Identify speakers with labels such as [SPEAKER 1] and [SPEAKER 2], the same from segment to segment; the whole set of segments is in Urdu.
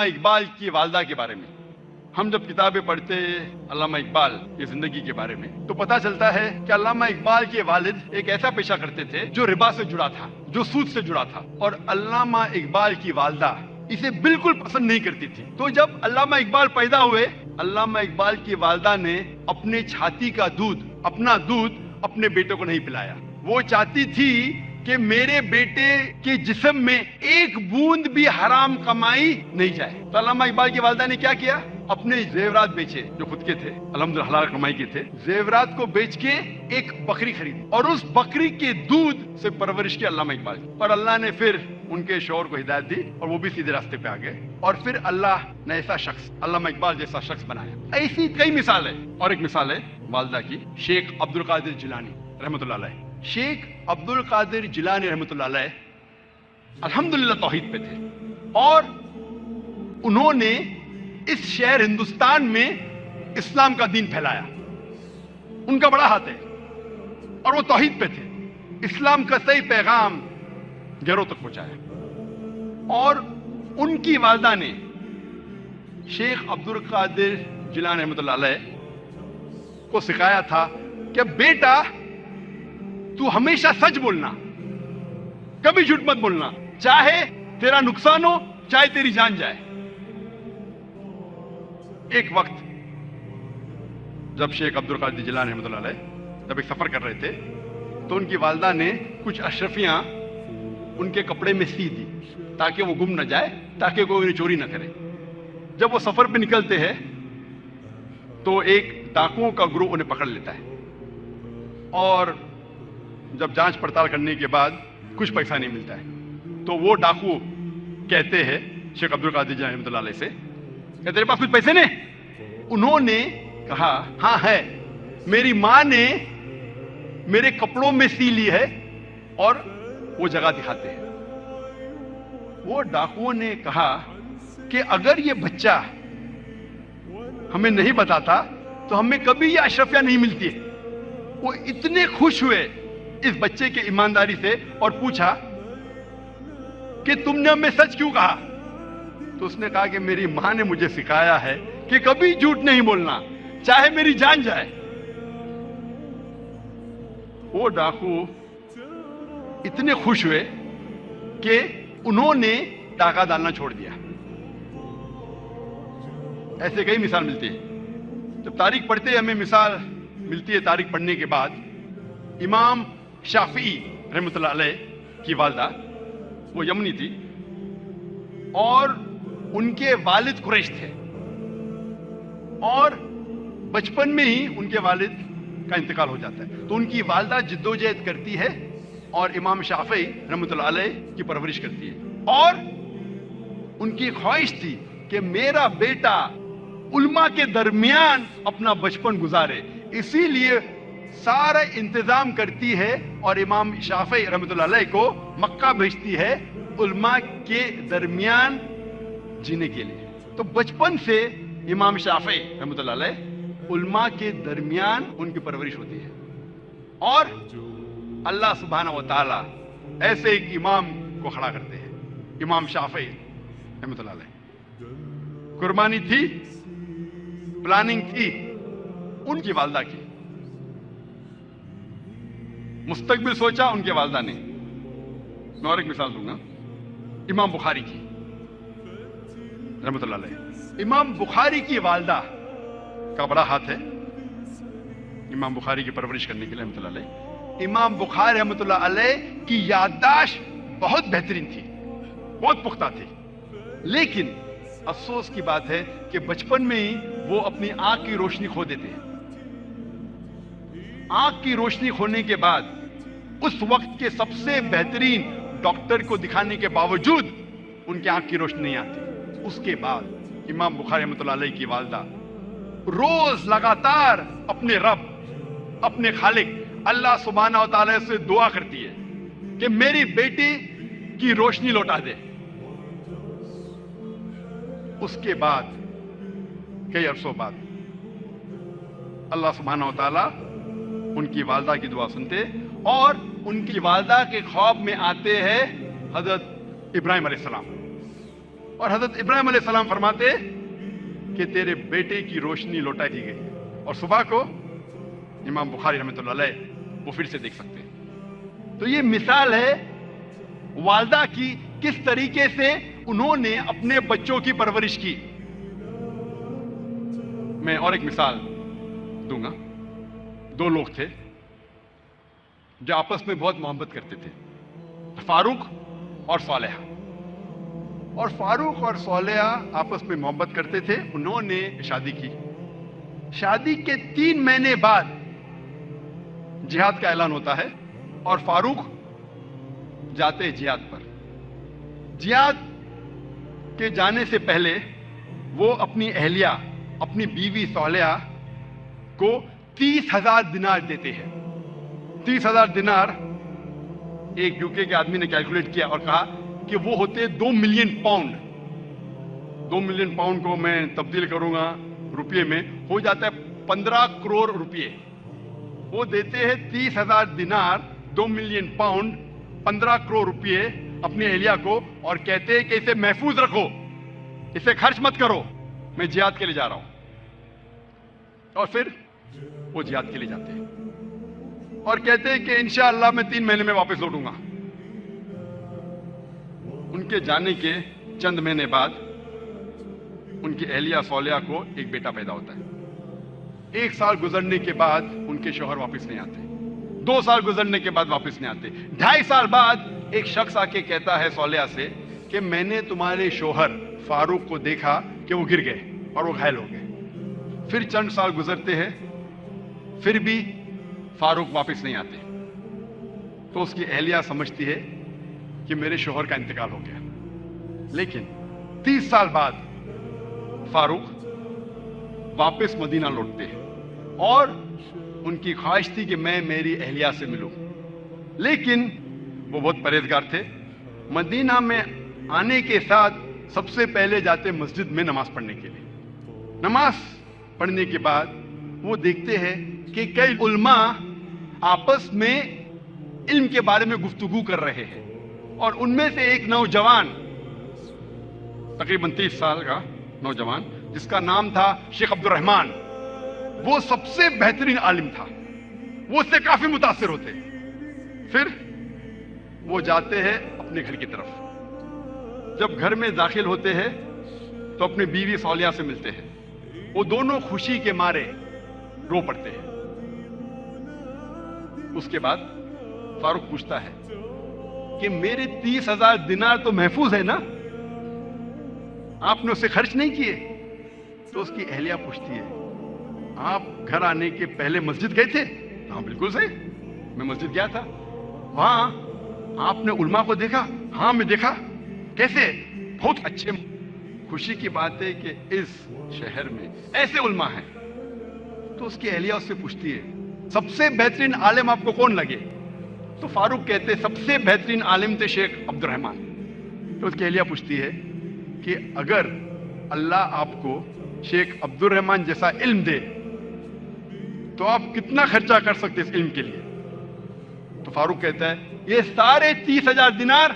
[SPEAKER 1] اقبال کی والدہ کے بارے میں ہم جب کتابیں پڑھتے علامہ اقبال کی زندگی کے بارے میں تو پتہ چلتا ہے کہ علامہ اقبال کے والد ایک ایسا پیشہ کرتے تھے جو ربا سے جڑا تھا، جو سود سے جڑا تھا، اور علامہ اقبال کی والدہ اسے بالکل پسند نہیں کرتی تھی۔ تو جب علامہ اقبال پیدا ہوئے، علامہ اقبال کی والدہ نے اپنے چھاتی کا دودھ، اپنا دودھ اپنے بیٹے کو نہیں پلایا۔ وہ چاہتی تھی کہ میرے بیٹے کے جسم میں ایک بوند بھی حرام کمائی نہیں جائے۔ تو علامہ اقبال کی والدہ نے کیا کیا؟ اپنے زیورات بیچے جو خود کے تھے، الحمدللہ حلال کمائی کے تھے، زیورات کو بیچ کے ایک بکری خریدی اور اس بکری کے دودھ سے پرورش کی علامہ اقبال کی، اور اللہ نے پھر ان کے شوہر کو ہدایت دی اور وہ بھی سیدھے راستے پہ آ گئے، اور پھر اللہ نے ایسا شخص، علامہ اقبال جیسا شخص بنایا۔ ایسی کئی مثال ہے، اور ایک مثال ہے والدہ کی، شیخ عبد القادر جیلانی رحمۃ اللہ علیہ۔ شیخ عبد القادر جیلانی رحمۃ اللہ علیہ الحمدللہ توحید پہ تھے، اور انہوں نے اس شہر ہندوستان میں اسلام کا دین پھیلایا۔ ان کا بڑا ہاتھ ہے، اور وہ توحید پہ تھے، اسلام کا صحیح پیغام گھروں تک پہنچایا۔ اور ان کی والدہ نے شیخ عبد القادر جیلانی رحمۃ اللہ علیہ کو سکھایا تھا کہ بیٹا تو ہمیشہ سچ بولنا، کبھی جھوٹ مت بولنا، چاہے تیرا نقصان ہو چاہے تیری جان جائے۔ ایک وقت جب شیخ عبد القادر جیلانی رحمۃ اللہ علیہ جب ایک سفر کر رہے تھے تو ان کی والدہ نے کچھ اشرفیاں ان کے کپڑے میں سی دی تاکہ وہ گم نہ جائے، تاکہ کوئی انہیں چوری نہ کرے۔ جب وہ سفر پہ نکلتے ہیں تو ایک ڈاکوؤں کا گروہ انہیں پکڑ لیتا ہے، اور جب جانچ پڑتال کرنے کے بعد کچھ پیسہ نہیں ملتا ہے تو وہ ڈاکو کہتے ہیں شیخ عبد القادر جیلانی رحمۃ اللہ علیہ سے کہ تیرے پاس کچھ پیسے نہیں؟ انہوں نے کہا ہاں ہے، میری ماں نے میرے کپڑوں میں سی لی ہے، اور وہ جگہ دکھاتے ہیں۔ وہ ڈاکوؤں نے کہا کہ اگر یہ بچہ ہمیں نہیں بتاتا تو ہمیں کبھی یہ اشرفیاں نہیں ملتی ہے۔ وہ اتنے خوش ہوئے اس بچے کی ایمانداری سے اور پوچھا کہ تم نے ہمیں سچ کیوں کہا؟ تو اس نے کہا کہ میری ماں نے مجھے سکھایا ہے کہ کبھی جھوٹ نہیں بولنا، چاہے میری جان جائے۔ وہ ڈاکو اتنے خوش ہوئے کہ انہوں نے ڈاکہ ڈالنا چھوڑ دیا۔ ایسے کئی مثال ملتی ہے۔ جب تاریخ پڑھتے ہمیں مثال ملتی ہے، تاریخ پڑھنے کے بعد امام شافعی رحمۃ اللہ علیہ کی والدہ وہ یمنی تھی، اور ان کے والد قریش تھے، اور بچپن میں ہی ان کے والد کا انتقال ہو جاتا ہے، تو ان کی والدہ جدوجہد کرتی ہے اور امام شافعی رحمۃ اللہ علیہ کی پرورش کرتی ہے، اور ان کی خواہش تھی کہ میرا بیٹا علماء کے درمیان اپنا بچپن گزارے، اسی لیے سارا انتظام کرتی ہے اور امام شافعی رحمۃ اللہ علیہ کو مکہ بھیجتی ہے علماء کے درمیان جینے کے لیے۔ تو بچپن سے امام شافعی رحمۃ اللہ علیہ علماء کے درمیان ان کی پرورش ہوتی ہے، اور اللہ سبحانہ و تعالی ایسے ایک امام کو کھڑا کرتے ہیں، امام شافعی رحمۃ اللہ علیہ۔ قربانی تھی، پلاننگ تھی ان کی والدہ کی، مستقبل سوچا ان کے والدہ نے۔ میں اور ایک مثال دوں گا، امام بخاری کی رحمۃ اللہ علیہ۔ امام بخاری کی والدہ کا بڑا ہاتھ ہے امام بخاری کی پرورش کرنے کے لیے رحمۃ اللہ علیہ۔ امام بخاری رحمۃ اللہ علیہ کی یادداشت بہت بہترین تھی، بہت پختہ تھی، لیکن افسوس کی بات ہے کہ بچپن میں ہی وہ اپنی آنکھ کی روشنی کھو دیتے ہیں۔ آنکھ کی روشنی کھونے کے بعد اس وقت کے سب سے بہترین ڈاکٹر کو دکھانے کے باوجود ان کی آنکھ کی روشنی نہیں آتی۔ اس کے بعد امام بخاری رحمۃ اللہ علیہ کی والدہ روز لگاتار اپنے رب، اپنے خالق اللہ سبحانہ و تعالی سے دعا کرتی ہے کہ میری بیٹی کی روشنی لوٹا دے۔ اس کے بعد کئی عرصوں بعد اللہ سبحانہ و تعالی ان کی والدہ کی دعا سنتے، اور ان کی والدہ کے خواب میں آتے ہیں حضرت ابراہیم علیہ السلام، اور حضرت ابراہیم علیہ السلام فرماتے کہ تیرے بیٹے کی روشنی لوٹا دی گئی, اور صبح کو امام بخاری رحمۃ اللہ علیہ وہ پھر سے دیکھ سکتے ہیں. تو یہ مثال ہے والدہ کی, کس طریقے سے انہوں نے اپنے بچوں کی پرورش کی. میں اور ایک مثال دوں گا. دو لوگ تھے جو آپس میں بہت محبت کرتے تھے, فاروق اور صالحہ. اور فاروق اور صالحہ آپس میں محبت کرتے تھے. انہوں نے شادی کی. شادی کے 3 مہینے بعد جہاد کا اعلان ہوتا ہے اور فاروق جاتے جہاد پر. جہاد کے جانے سے پہلے وہ اپنی اہلیہ, اپنی بیوی صالحہ کو 30,000 دینار دیتے ہیں. 30,000 دینار ایک یوکے کے آدمی نے کیلکولیٹ کیا اور کہا کہ وہ ہوتے 2 ملین پاؤنڈ. 2 ملین پاؤنڈ کو میں تبدیل کروں گا روپیے میں, ہو جاتا ہے 15 کروڑ روپیے. وہ دیتے ہیں 30,000 دینار, 2 ملین پاؤنڈ, 15 کروڑ روپیے اپنی اہلیہ کو, اور کہتے ہیں کہ اسے محفوظ رکھو, اسے خرچ مت کرو, میں جہاد کے لیے جا رہا ہوں. اور پھر وہ جہاد کے لیے جاتے ہیں اور کہتے ہیں کہ انشاءاللہ میں 3 مہینے میں واپس لوٹوں گا. ان کے جانے کے چند مہینے بعد ان کی اہلیہ صالحہ کو ایک بیٹا پیدا ہوتا ہے. 1 سال گزرنے کے بعد ان کے شوہر واپس نہیں آتے. 2 سال گزرنے کے بعد واپس نہیں آتے. 2.5 سال بعد ایک شخص آ کے کہتا ہے صالحہ سے کہ میں نے تمہارے شوہر فاروق کو دیکھا کہ وہ گر گئے اور وہ گھائل ہو گئے. پھر چند سال گزرتے ہیں, پھر بھی فاروق واپس نہیں آتے. تو اس کی اہلیہ سمجھتی ہے کہ میرے شوہر کا انتقال ہو گیا. لیکن 30 سال بعد فاروق واپس مدینہ لوٹتے ہیں اور ان کی خواہش تھی کہ میں میری اہلیہ سے ملوں. لیکن وہ بہت پرہیزگار تھے. مدینہ میں آنے کے ساتھ سب سے پہلے جاتے مسجد میں نماز پڑھنے کے لیے. نماز پڑھنے کے بعد وہ دیکھتے ہیں کہ کئی علماء آپس میں علم کے بارے میں گفتگو کر رہے ہیں, اور ان میں سے ایک نوجوان, تقریباً 30 سال کا نوجوان, جس کا نام تھا شیخ عبد الرحمن, وہ سب سے بہترین عالم تھا. وہ اس سے کافی متاثر ہوتے. پھر وہ جاتے ہیں اپنے گھر کی طرف. جب گھر میں داخل ہوتے ہیں تو اپنے بیوی صالحہ سے ملتے ہیں. وہ دونوں خوشی کے مارے رو پڑتے ہیں. اس کے بعد فاروق پوچھتا ہے کہ میرے 30,000 دینار تو محفوظ ہے نا, آپ نے اسے خرچ نہیں کیے؟ تو اس کی اہلیہ پوچھتی ہے آپ گھر آنے کے پہلے مسجد گئے تھے؟ ہاں بالکل صحیح, میں مسجد گیا تھا. وہاں آپ نے علماء کو دیکھا؟ ہاں میں دیکھا. کیسے؟ بہت اچھے. خوشی کی بات ہے کہ اس شہر میں ایسے علماء ہیں. تو اس کی اہلیہ اس سے پوچھتی ہے سب سے بہترین عالم آپ کو کون لگے؟ تو فاروق کہتے سب سے بہترین عالم تھے شیخ عبد الرحمن. تو اس کی اہلیہ پوچھتی ہے کہ اگر اللہ آپ کو شیخ عبد الرحمن جیسا علم دے تو آپ کتنا خرچہ کر سکتے اس علم کے لیے؟ تو فاروق کہتا ہے یہ سارے 30,000 دینار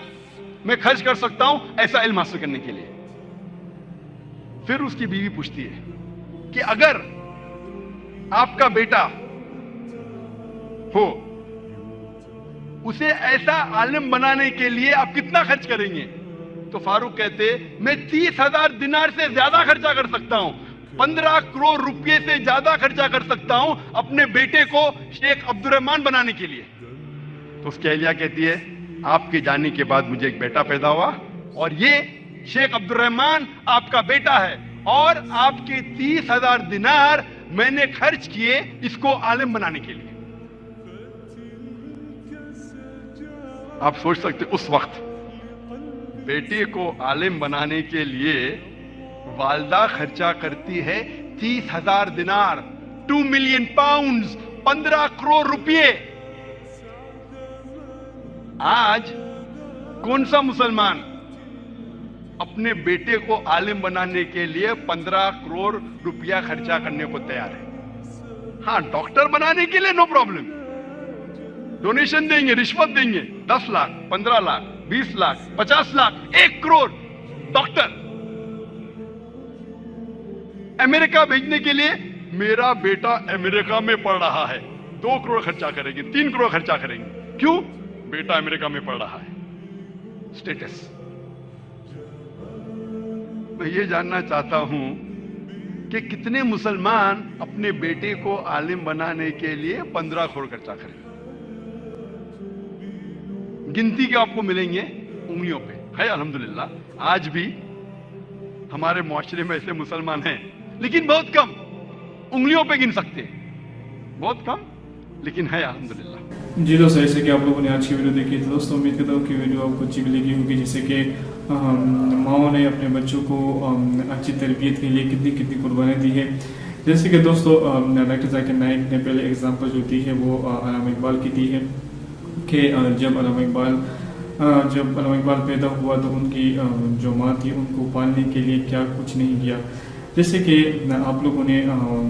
[SPEAKER 1] میں خرچ کر سکتا ہوں ایسا علم حاصل کرنے کے لیے. پھر اس کی بیوی پوچھتی ہے کہ اگر آپ کا بیٹا ہو, اسے ایسا عالم بنانے کے لیے آپ کتنا خرچ کریں گے؟ تو فاروق کہتے میں 30,000 دینار سے زیادہ خرچہ کر سکتا ہوں, 15 کروڑ روپے سے زیادہ خرچہ کر سکتا ہوں اپنے بیٹے کو شیخ عبد الرحمن بنانے کے لیے. تو اس کی اہلیہ کہتی ہے آپ کے جانے کے بعد مجھے ایک بیٹا پیدا ہوا اور یہ شیخ عبد الرحمن آپ کا بیٹا ہے, اور آپ کے 30,000 دینار میں نے خرچ کیے اس کو عالم بنانے کے لیے. آپ سوچ سکتے اس وقت بیٹے کو عالم بنانے کے لیے والدہ خرچہ کرتی ہے 30,000 دینار, 2 ملین پاؤنڈز, 15 کروڑ روپے. آج کون سا مسلمان اپنے بیٹے کو عالم بنانے کے لیے 15 کروڑ روپیہ خرچہ کرنے کو تیار ہے؟ ہاں ڈاکٹر بنانے کے لیے نو پرابلم, ڈونیشن دیں گے, رشوت دیں گے, 10 لاکھ, 15 لاکھ, 20 لاکھ, 50 لاکھ, 1 کروڑ ڈاکٹر. امریکہ بھیجنے کے لیے میرا بیٹا امریکہ میں پڑھ رہا ہے, 2 کروڑ خرچہ کریں گے, 3 کروڑ خرچہ کریں گے. کیوں؟ بیٹا امریکہ میں پڑھ رہا ہے. اسٹیٹس. میں یہ جاننا چاہتا ہوں کہ کتنے مسلمان اپنے بیٹے کو عالم بنانے کے لیے 15 کروڑ خرچہ کریں. گنتی کے آپ کو ملیں گے انگلیوں پہ. ہے الحمدللہ آج بھی ہمارے معاشرے میں ایسے مسلمان ہیں, لیکن بہت کم, انگلیوں پہ گن سکتے ہیں, بہت کم, لیکن ہے الحمدللہ.
[SPEAKER 2] جی دوستو, ایسے کہ آپ لوگوں نے آج کی ویڈیو دیکھی تو دوستو امید کرتا ہوں کہ ویڈیو آپ کو اچھی ملے ہوگی, جیسے کہ ماؤں نے اپنے بچوں کو اچھی تربیت کے لیے کتنی قربانیاں دی ہے. جیسے کہ دوستو ڈاکٹر ذاکر نائک نے پہلے اگزامپل جو دی ہے وہ علامہ اقبال کی دی ہے کہ جب علامہ اقبال پیدا ہوا تو ان کی جو ماں تھی ان کو پالنے کے لیے کیا کچھ نہیں کیا. جیسے کہ آپ لوگوں نے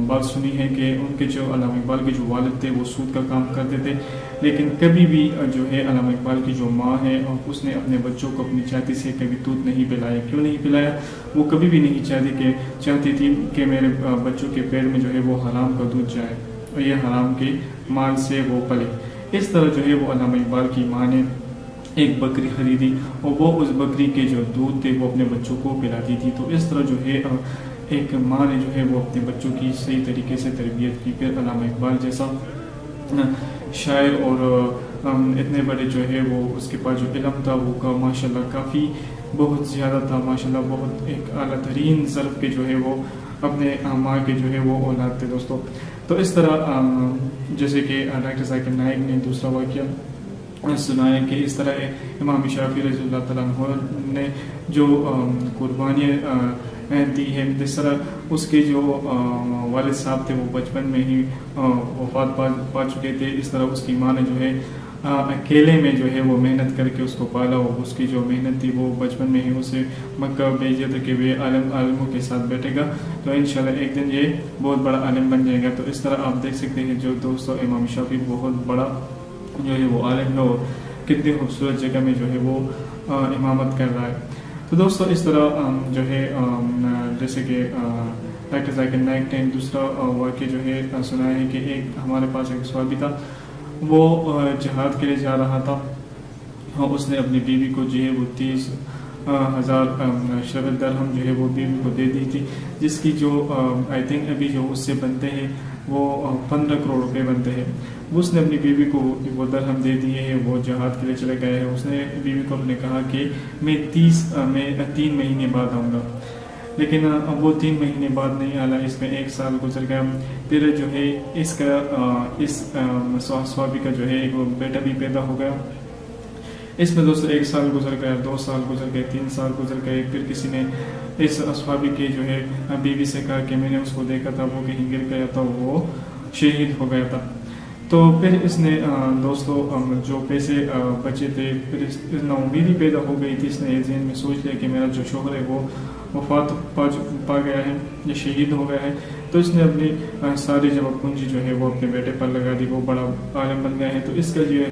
[SPEAKER 2] بات سنی ہے کہ ان کے جو علامہ اقبال کے جو والد تھے وہ سود کا کام کرتے تھے, لیکن کبھی بھی جو ہے علامہ اقبال کی جو ماں ہے اس نے اپنے بچوں کو اپنی چھاتی سے کبھی دودھ نہیں پلایا. کیوں نہیں پلایا؟ وہ کبھی بھی نہیں چاہتی تھی کہ میرے بچوں کے پیٹ میں جو ہے وہ حرام کا دودھ جائے اور یہ حرام کے مال سے وہ پلے. اس طرح جو ہے وہ علامہ اقبال کی ماں نے ایک بکری خریدی اور وہ اس بکری کے جو دودھ تھے وہ اپنے بچوں کو پلاتی تھی. تو اس طرح جو ہے ایک ماں نے جو ہے وہ اپنے بچوں کی صحیح طریقے سے تربیت کی. پھر علامہ اقبال جیسا شاعر اور اتنے بڑے جو ہے وہ اس کے پاس جو علم تھا وہ ماشاءاللہ کافی بہت زیادہ تھا, ماشاءاللہ بہت ایک اعلیٰ ترین ظرف کے جو ہے وہ اپنے ماں کے جو ہے وہ اولاد تھے دوستوں. تو اس طرح جیسے کہ ڈاکٹر ذاکر نائک نے دوسرا واقعہ سنایا کہ اس طرح امام شافعی رضی اللہ تعالیٰ عنہ نے جو قربانیاں دی ہے, جس طرح اس کے جو والد صاحب تھے وہ بچپن میں ہی وفات پا چکے تھے, اس طرح اس کی ماں نے جو ہے اکیلے میں جو ہے وہ محنت کر کے اس کو پالا, اور اس کی جو محنت تھی وہ بچپن میں ہی اسے مکہ بھیج دیا تھا کہ وہ عالموں کے ساتھ بیٹھے گا تو انشاءاللہ ایک دن یہ بہت بڑا عالم بن جائے گا. تو اس طرح آپ دیکھ سکتے ہیں جو دوستوں امام شافعی بہت بڑا جو ہے وہ عالم ہے اور کتنی خوبصورت جگہ میں جو ہے وہ امامت کر رہا ہے. تو دوستو اس طرح جو ہے جیسے کہ ڈاکٹر ذاکر نائک نے دوسرا واقعہ جو ہے سنایا ہے کہ ایک ہمارے پاس ایک صحابی تھا, وہ جہاد کے لیے جا رہا تھا اور اس نے اپنی بیوی کو جو ہے وہ 30,000 شرط درہم جو ہے وہ بیوی کو دے دی تھی, جس کی جو آئی تھنک ابھی جو اس سے بنتے ہیں وہ 15 کروڑ روپے بنتے ہیں. اس نے اپنی بیوی کو وہ درہم دے دیے ہیں, وہ جہاد کے لیے چلے گئے ہیں. اس نے بیوی کو نے کہا کہ میں 3 مہینے بعد آؤں گا, لیکن وہ 3 مہینے بعد نہیں آیا. اس میں 1 سال گزر گیا. پھر جو ہے اس صحابی کا جو ہے ایک بیٹا بھی پیدا ہو گیا. اس میں دوستو 1 سال گزر گیا, 2 سال گزر گئے, 3 سال گزر گئے. پھر کسی نے اس صحابی کے جو ہے بیوی سے کہا کہ میں نے اس کو دیکھا تھا, وہ کہیں گر گیا تھا, وہ شہید ہو گیا تھا. تو پھر اس نے دوستو جو پیسے بچے تھے, پھر اس نا امیدی پیدا ہو گئی تھی. اس نے ذہن میں سوچ لیا کہ میرا جو شوہر ہے وہ وفات پا گیا ہے یا شہید ہو گیا ہے. تو اس نے اپنی ساری جمع پونجی جو ہے وہ اپنے بیٹے پر لگا دی, وہ بڑا عالم بن گیا ہے. تو اس کا جو ہے